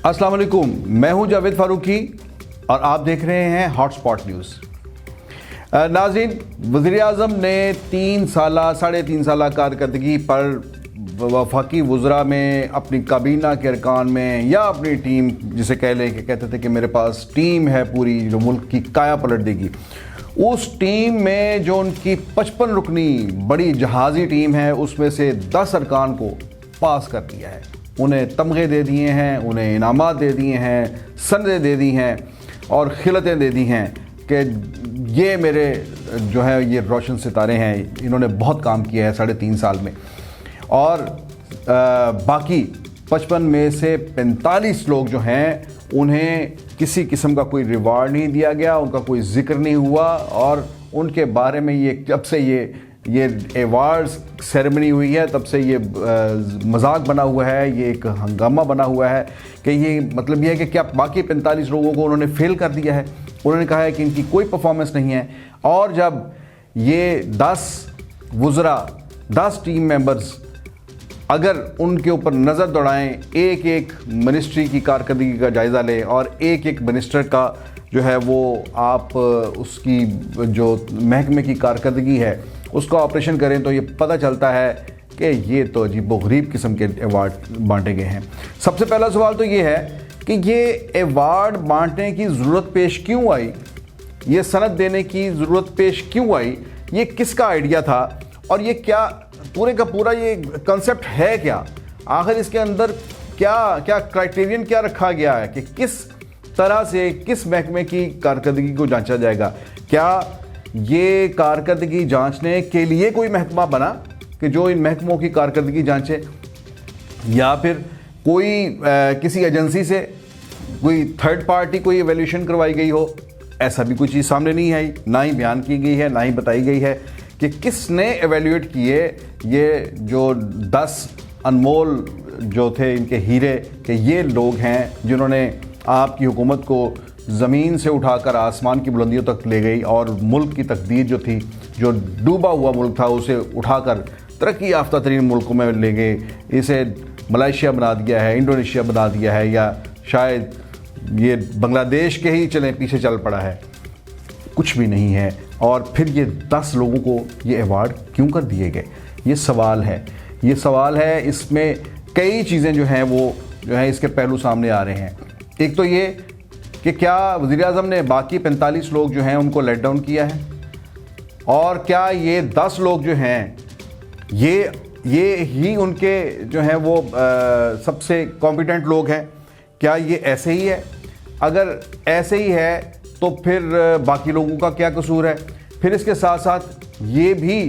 अस्सलाम वालेकुम, मैं हूं जावेद फारूकी और आप देख रहे हैं हॉटस्पॉट न्यूज़। नाज़रीन, वज़ीर-ए-आज़म ने 3.5 साल कारकर्दगी पर वफाकी वज़रा में, अपनी काबीना के अरकान में या अपनी टीम जिसे कह लें कि कहते थे कि मेरे पास टीम है पूरी जो मुल्क की काया पलट देगी, उस टीम में जो उनकी 55 रुकनी बड़ी जहाज़ी टीम है उसमें से 10 अरकान को पास कर दिया है। उन्हें तमगे दे दिए हैं, उन्हें इनामात दे दिए हैं, सनदें दे दी हैं और खिलतें दे दी हैं कि ये मेरे जो है ये रोशन सितारे हैं, इन्होंने बहुत काम किया है 3.5 साल में। और बाकी 55 में से 45 लोग जो हैं उन्हें किसी किस्म का कोई रिवार्ड नहीं दिया गया, उनका कोई जिक्र नहीं हुआ और उनके बारे में ये जब से ये अवार्ड्स सेरेमनी हुई है तब से ये मजाक बना हुआ है, ये एक हंगामा बना हुआ है कि ये मतलब ये है कि क्या बाकी 45 लोगों को उन्होंने फेल कर दिया है। उन्होंने कहा है कि इनकी कोई परफॉर्मेंस नहीं है। और जब ये 10 वुज़रा, 10 टीम मेंबर्स अगर उनके ऊपर नज़र दौड़ाएं, एक एक मिनिस्ट्री की कारकर्दगी का जायज़ा लें और एक एक मिनिस्टर का जो है वो आप उसकी जो महकमे की कारकर्दगी है उसका ऑपरेशन करें तो ये पता चलता है कि ये तो अजीबोगरीब किस्म के अवार्ड बांटे गए हैं। सबसे पहला सवाल तो ये है कि ये अवार्ड बांटने की ज़रूरत पेश क्यों आई, ये सनद देने की ज़रूरत पेश क्यों आई, ये किसका आइडिया था और ये क्या पूरे का पूरा ये कंसेप्ट है क्या, आखिर इसके अंदर क्या क्राइटेरियन क्या रखा गया है कि किस तरह से किस महकमे की कारकर्दगी को जांचा जाएगा। क्या ये कारकर्दगी जांचने के लिए कोई महकमा बना कि जो इन महकमों की कारकर्दगी जांचे, या फिर कोई किसी एजेंसी से कोई थर्ड पार्टी कोई एवेल्यूशन करवाई गई हो। ऐसा भी कोई चीज़ सामने नहीं आई, ना ही बयान की गई है, ना ही बताई गई है कि किसने एवेल्यूएट किए ये जो 10 अनमोल जो थे इनके हीरे, कि ये लोग हैं जिन्होंने आपकी हुकूमत को ज़मीन से उठाकर आसमान की बुलंदियों तक ले गई और मुल्क की तकदीर जो थी, जो डूबा हुआ मुल्क था, उसे उठाकर तरक्की याफ्ता तरीन मुल्कों में ले गए। इसे मलेशिया बना दिया है, इंडोनेशिया बना दिया है, या शायद ये बांग्लादेश के ही पीछे चल पड़ा है। कुछ भी नहीं है। और फिर ये 10 लोगों को ये अवार्ड क्यों कर दिए गए, ये सवाल है। इसमें कई चीज़ें जो हैं वो जो है इसके पहलू सामने आ रहे हैं। एक तो ये कि क्या वज़ीर-ए-आज़म ने बाकी 45 लोग जो हैं उनको लेट डाउन किया है, और क्या ये 10 लोग जो हैं ये ही उनके जो हैं वो सबसे कॉम्पिटेंट लोग हैं। क्या ये ऐसे ही है? अगर ऐसे ही है तो फिर बाकी लोगों का क्या कसूर है? फिर इसके साथ साथ ये भी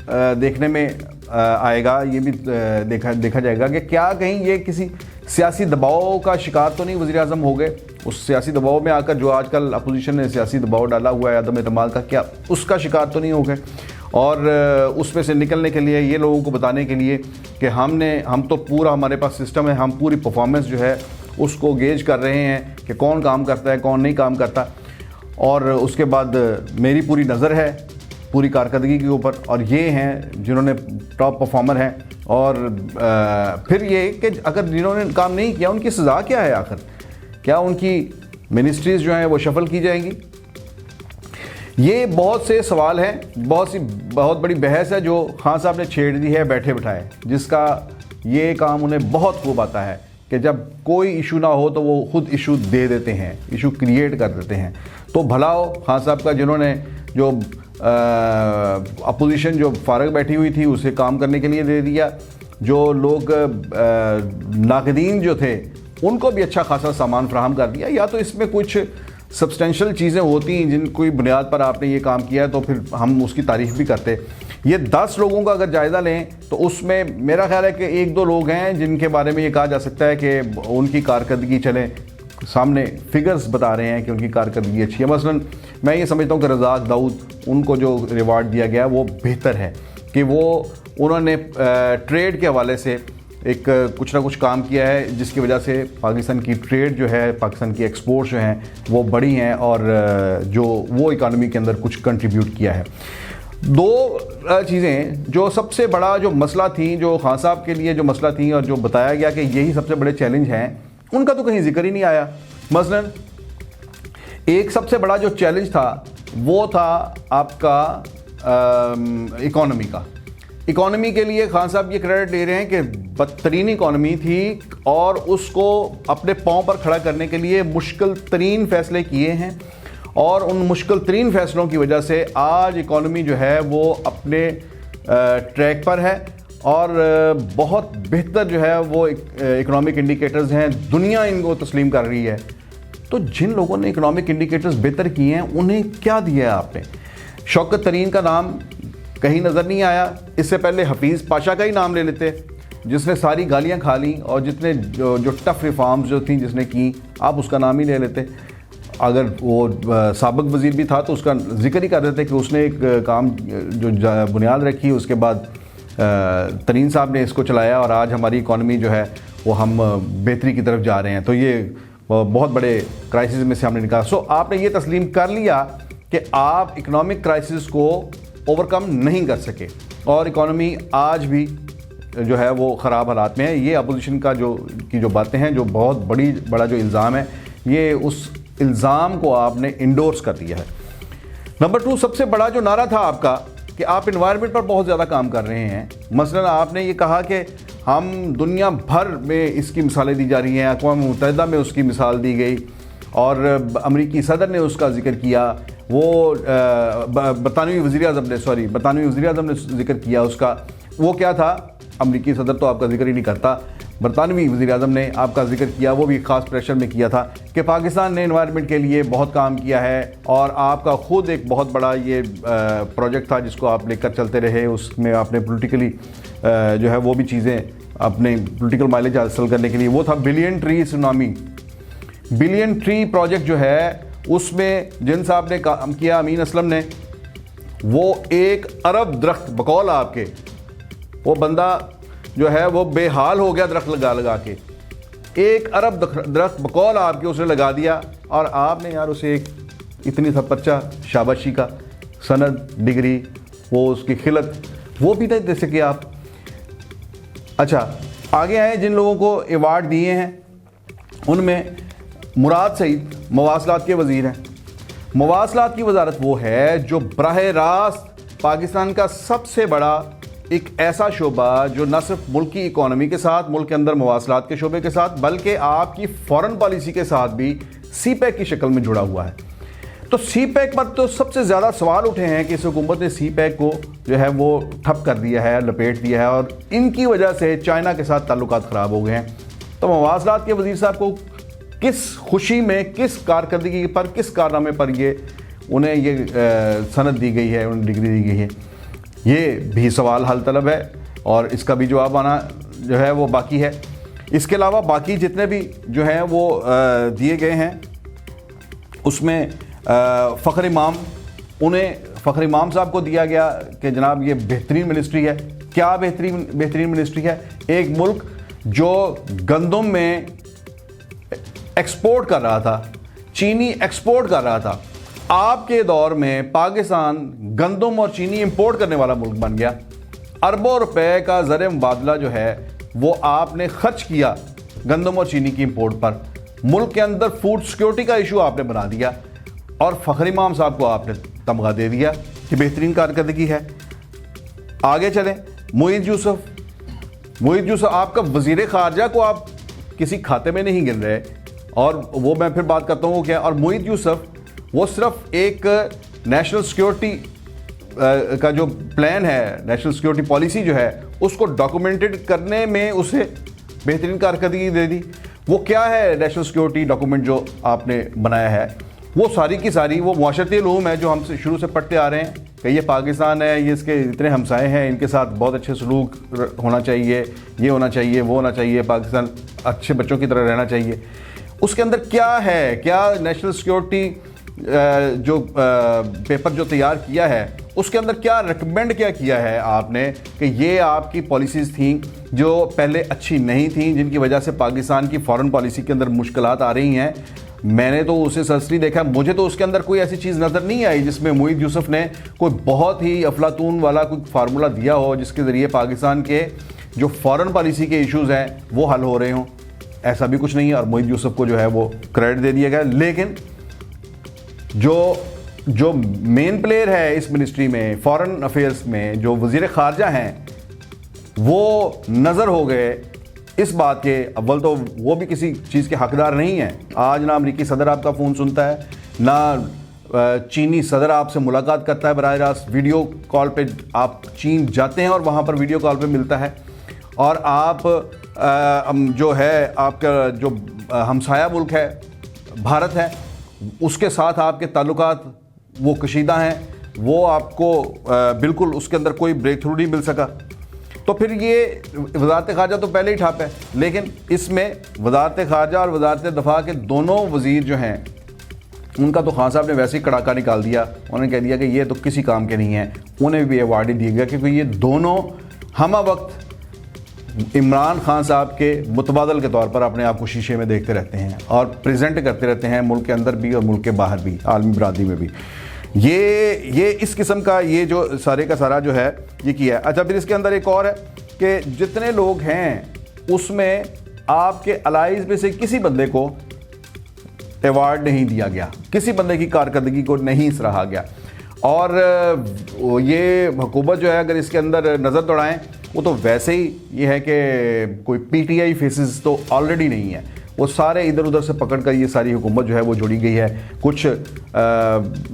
देखने में आएगा, ये भी देखा जाएगा कि क्या कहीं ये किसी सियासी दबाव का शिकार तो नहीं वज़ीर-ए-आज़म हो गए। उस सियासी दबाव में आकर जो आजकल अपोजिशन ने सियासी दबाव डाला हुआ है अदम एतमाद का, क्या उसका शिकार तो नहीं हो गए? और उसमें से निकलने के लिए, ये लोगों को बताने के लिए कि हम तो पूरा, हमारे पास सिस्टम है, हम पूरी परफॉर्मेंस जो है उसको गेज कर रहे हैं कि कौन काम करता है कौन नहीं काम करता, और उसके बाद मेरी पूरी नज़र है पूरी कारकर्दगी के ऊपर, और ये हैं जिन्होंने टॉप परफॉर्मर हैं। और फिर ये कि अगर जिन्होंने काम नहीं किया उनकी सज़ा क्या है, आखिर क्या उनकी मिनिस्ट्रीज़ जो हैं वो शफल की जाएंगी? ये बहुत से सवाल हैं, बहुत बड़ी बहस है जो खान साहब ने छेड़ दी है बैठे बिठाए, जिसका ये काम उन्हें बहुत खूब आता है कि जब कोई इशू ना हो तो वो खुद इशू दे देते हैं, इशू क्रिएट कर देते हैं। तो भला हो खान साहब का, जिन्होंने जो अपोजिशन जो फारग बैठी हुई थी उसे काम करने के लिए दे दिया, जो लोग नाक़दीन जो थे उनको भी अच्छा खासा सामान फराहम कर दिया। या तो इसमें कुछ सब्सटेंशियल चीज़ें होती जिनकी बुनियाद पर आपने ये काम किया तो फिर हम उसकी तारीफ़ भी करते। ये 10 लोगों का अगर जायज़ा लें तो उसमें मेरा ख्याल है कि 1-2 लोग हैं जिनके बारे में ये कहा जा सकता है कि उनकी कारकर्दगी चलें, सामने फिगर्स बता रहे हैं कि उनकी कारकर्दगी अच्छी है। मसलन मैं ये समझता हूँ कि रज़ाक दाऊद, उनको जो रिवार्ड दिया गया वो बेहतर है कि उन्होंने ट्रेड के हवाले से एक कुछ ना कुछ काम किया है जिसकी वजह से पाकिस्तान की ट्रेड जो है, पाकिस्तान की एक्सपोर्ट्स जो हैं वो बढ़ी हैं और जो वो इकानमी के अंदर कुछ कंट्रीब्यूट किया है। 2 चीज़ें जो सबसे बड़ा जो मसला थी, जो खान साहब के लिए जो मसला थी और जो बताया गया कि यही सबसे बड़े चैलेंज हैं, उनका तो कहीं जिक्र ही नहीं आया। मसलन एक सबसे बड़ा जो चैलेंज था वो था आपका इकोनॉमी का। इकोनॉमी के लिए खान साहब ये क्रेडिट ले रहे हैं कि बदतरीन इकोनॉमी थी और उसको अपने पांव पर खड़ा करने के लिए मुश्किल तरीन फैसले किए हैं, और उन मुश्किल तरीन फैसलों की वजह से आज इकोनॉमी जो है वो अपने ट्रैक पर है और बहुत बेहतर जो है वो इकोनॉमिक इंडिकेटर्स हैं, दुनिया इनको तस्लीम कर रही है। तो जिन लोगों ने इकोनॉमिक इंडिकेटर्स बेहतर किए हैं उन्हें क्या दिया है आपने? शौकत तरीन का नाम कहीं नज़र नहीं आया। इससे पहले हफीज़ पाशा का ही नाम ले लेते जिसने सारी गालियां खा ली, और जितने जो टफ रिफॉर्म्स जो थी जिसने की, आप उसका नाम ही ले लेते। अगर वो साबिक वज़ीर भी था तो उसका जिक्र ही कर देते कि उसने एक काम जो बुनियाद रखी, उसके बाद तरीन साहब ने इसको चलाया और आज हमारी इकॉनमी जो है वो हम बेहतरी की तरफ जा रहे हैं। तो ये बहुत बड़े क्राइसिस में से हमने निकाला। सो आपने ये तस्लीम कर लिया कि आप इकोनॉमिक क्राइसिस को ओवरकम नहीं कर सके और इकोनॉमी आज भी जो है वो ख़राब हालात में है। ये अपोजिशन का जो बातें हैं, जो बहुत बड़ा जो इल्ज़ाम है, ये उस इल्ज़ाम को आपने इंडोर्स कर दिया है। नंबर 2, सबसे बड़ा जो नारा था आपका कि आप इन्वायरमेंट पर बहुत ज़्यादा काम कर रहे हैं। मसलन आपने ये कहा कि हम दुनिया भर में इसकी मिसालें दी जा रही हैं, अक़वाम मुत्तहिदा में उसकी मिसाल दी गई और अमरीकी सदर ने उसका जिक्र किया, वो बरतानवी वज़ीर आज़म ने जिक्र किया उसका। वो क्या था? अमरीकी सदर तो आपका जिक्र ही नहीं करता, बरतानवी वज़ीर आज़म ने आपका जिक्र किया, वो भी ख़ास प्रेशर में किया था कि पाकिस्तान ने इन्वायरमेंट के लिए बहुत काम किया है और आपका ख़ुद एक बहुत बड़ा ये प्रोजेक्ट था जिसको आप लेकर चलते रहे। उसमें आपने पॉलिटिकली जो है वो भी चीज़ें अपने पॉलिटिकल माइलेज हासिल करने के लिए, वो था billion tree tsunami. Billion tree project जो है उसमें जिन साहब ने काम किया, अमीन असलम ने, वो 1 अरब दरख्त बकौल आपके, वो बंदा जो है वो बेहाल हो गया दरख्त लगा के। 1 अरब दरख्त बकौल आपके उसने लगा दिया और आपने यार उसे एक इतनी सा पर्चा, शाबाशी का सनद, डिग्री, वो उसकी खिलत वो भी नहीं दे सके आप। अच्छा, आगे आए जिन लोगों को अवार्ड दिए हैं उनमें मुराद सईद मवासलात के वज़ीर हैं। मवासलात की वजारत वो है जो बराह रास्त पाकिस्तान का सबसे बड़ा एक ऐसा शोबा जो न सिर्फ मुल्क की इकोनॉमी के साथ, मुल्क के अंदर मवासलात के शोबे के साथ, बल्कि आपकी फॉरेन पॉलिसी के साथ भी सीपैक की शक्ल में जुड़ा हुआ है। तो सीपैक पर तो सबसे ज़्यादा सवाल उठे हैं कि इस हुकूमत ने सीपैक को जो है वो ठप कर दिया है, लपेट दिया है और इनकी वजह से चाइना के साथ ताल्लुकात ख़राब हो गए हैं। तो मवासलात के वज़ीर साहब को किस खुशी में, किस कारकर्दगी पर, किस कारनामे पर उन्हें ये सनद दी गई है, उन्हें डिग्री दी गई है, ये भी सवाल हल तलब है और इसका भी जवाब आना जो है वो बाकी है। इसके अलावा बाकी जितने भी जो हैं वो दिए गए हैं उसमें फ़ख्र इमाम, उन्हें फ़ख्र इमाम साहब को दिया गया कि जनाब ये बेहतरीन मिनिस्ट्री है। क्या बेहतरीन मिनिस्ट्री है? एक मुल्क जो गंदम में एक्सपोर्ट कर रहा था, चीनी एक्सपोर्ट कर रहा था, आपके दौर में पाकिस्तान गंदम और चीनी इंपोर्ट करने वाला मुल्क बन गया। अरबों रुपए का ज़र मुबादला जो है वो आपने खर्च किया गंदम और चीनी की इंपोर्ट पर। मुल्क के अंदर फूड सिक्योरिटी का इशू आपने बना दिया और फ़ख्र इमाम साहब को आपने तमगा दे दिया कि बेहतरीन कारकर्दगी है। आगे चलें, मुईद यूसुफ आपका वज़ीर ख़ारजा को आप किसी खाते में नहीं गिन रहे, और वो मैं फिर बात करता हूँ क्या। और मुईद यूसुफ वो सिर्फ एक नेशनल सिक्योरिटी का जो प्लान है, नेशनल सिक्योरिटी पॉलिसी जो है उसको डॉक्यूमेंटेड करने में उसे बेहतरीन कारकर्दगी दे दी। वो क्या है नेशनल सिक्योरिटी डॉक्यूमेंट जो आपने बनाया है? वो सारी की सारी वो मुआशरती उलूम है जो हम शुरू से पढ़ते आ रहे हैं कि ये पाकिस्तान है, ये इसके इतने हमसाए हैं, इनके साथ बहुत अच्छे सलूक होना चाहिए, ये होना चाहिए, वो होना चाहिए, पाकिस्तान अच्छे बच्चों की तरह रहना चाहिए। उसके अंदर क्या है, क्या नेशनल सिक्योरिटी जो पेपर जो तैयार किया है उसके अंदर क्या रिकमेंड क्या किया है आपने कि ये आपकी पॉलिसीज़ थी जो पहले अच्छी नहीं थी, जिनकी वजह से पाकिस्तान की फॉरेन पॉलिसी के अंदर मुश्किलात आ रही हैं। मैंने तो उसे सरसरी देखा, मुझे तो उसके अंदर कोई ऐसी चीज़ नज़र नहीं आई जिसमें मुईद यूसुफ ने कोई बहुत ही अफलातून वाला कोई फार्मूला दिया हो जिसके ज़रिए पाकिस्तान के जो फॉरेन पॉलिसी के इश्यूज़ हैं वो हल हो रहे हों। ऐसा भी कुछ नहीं है और मोहित यूसुफ को जो है वो क्रेडिट दे दिया गया। लेकिन जो मेन प्लेयर है इस मिनिस्ट्री में, फॉरेन अफेयर्स में, जो वज़ीर ख़ारजा हैं, वो नज़र हो गए इस बात के। अव्वल तो वो भी किसी चीज़ के हकदार नहीं है। आज ना अमरीकी सदर आपका फ़ोन सुनता है, ना चीनी सदर आपसे मुलाकात करता है बराह रास्त। वीडियो कॉल पे आप चीन जाते हैं और वहाँ पर वीडियो कॉल पे मिलता है। और आप जो है आपका जो हमसाया मुल्क है भारत है, उसके साथ आपके ताल्लुकात वो कशीदा हैं, वो आपको बिल्कुल उसके अंदर कोई ब्रेक थ्रू नहीं मिल सका। तो फिर ये वज़ारत ख़ारजा तो पहले ही ठप है, लेकिन इसमें वज़ारत ख़ारजा और वज़ारत दफ़ा के दोनों वज़ीर जो हैं उनका तो खान साहब ने वैसे ही कड़ाका निकाल दिया। उन्होंने कह दिया कि ये तो किसी काम के नहीं है, उन्हें भी अवार्ड ही दिया गया क्योंकि ये दोनों हम वक्त इमरान खान साहब के मुतबादल के तौर पर अपने आप को शीशे में देखते रहते हैं और प्रेजेंट करते रहते हैं, मुल्क के अंदर भी और मुल्क के बाहर भी, आलमी बरादरी में भी। ये इस किस्म का ये जो सारे का सारा जो है ये किया है। अच्छा, फिर इसके अंदर एक और है कि जितने लोग हैं उसमें आपके अलाइज में से किसी बंदे को अवार्ड नहीं दिया गया, किसी बंदे की कारकर्दगी को नहीं सराहा गया। और ये हुकूमत जो है अगर इसके अंदर नज़र दौड़ाएं, वो तो वैसे ही ये है कि कोई पीटीआई फेसेस तो ऑलरेडी नहीं है, वो सारे इधर उधर से पकड़ कर ये सारी हुकूमत जो है वो जुड़ी गई है। कुछ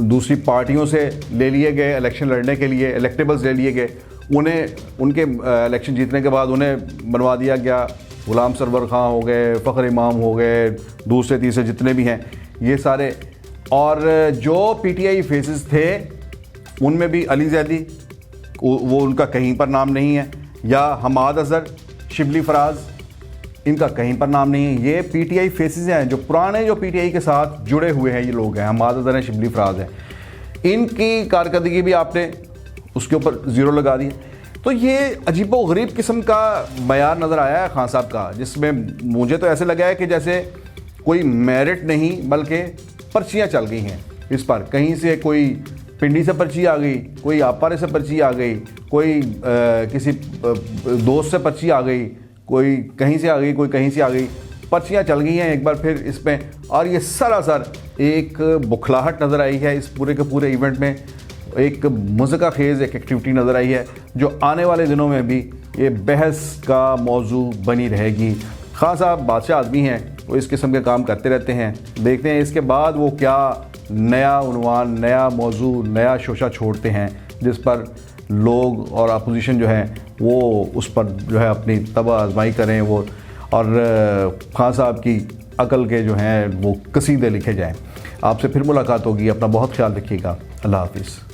दूसरी पार्टियों से ले लिए गए इलेक्शन लड़ने के लिए, इलेक्टेबल्स ले लिए गए, उन्हें उनके इलेक्शन जीतने के बाद उन्हें बनवा दिया गया। गुलाम सरवर खां हो गए, फ़ख्र इमाम हो गए, दूसरे तीसरे जितने भी हैं ये सारे। और जो पीटीआई फेसेस थे उनमें भी अली जैदी, वो उनका कहीं पर नाम नहीं है, या हमाद अजहर, शिबली फराज, इनका कहीं पर नाम नहीं है। ये पीटीआई फेसेस हैं जो पुराने जो पीटीआई के साथ जुड़े हुए हैं, ये लोग हैं, हमाद अजहर हैं, शिबली फराज हैं। इनकी कारकर्दगी भी आपने उसके ऊपर ज़ीरो लगा दी। तो ये अजीबो गरीब किस्म का बयान नज़र आया है खान साहब का, जिसमें मुझे तो ऐसे लगा है कि जैसे कोई मेरिट नहीं बल्कि पर्चियाँ चल गई हैं इस पर। कहीं से कोई पिंडी से पर्ची आ गई, कोई आपारे से पर्ची आ गई, कोई किसी दोस्त से पर्ची आ गई, कोई कहीं से आ गई, कोई कहीं से आ गई, पर्चियाँ चल गई हैं एक बार फिर इसमें। और ये सरासर एक बुखलाहट नज़र आई है इस पूरे के पूरे इवेंट में, एक मुज़्ज़िका खेज़ एक एक्टिविटी नज़र आई है जो आने वाले दिनों में भी ये बहस का मौजू बनी रहेगी। खान साहब बादशाह आदमी हैं, वो इस किस्म के काम करते रहते हैं। देखते हैं इसके बाद वो क्या नया उन्वान, नया मौजू, नया शोशा छोड़ते हैं जिस पर लोग और अपोजिशन जो है वो उस पर जो है अपनी तबाह आजमाई करें वो, और खान साहब की अकल के जो हैं वो कसीदे लिखे जाएँ। आपसे फिर मुलाकात होगी, अपना बहुत ख्याल रखिएगा। अल्लाह हाफिज़।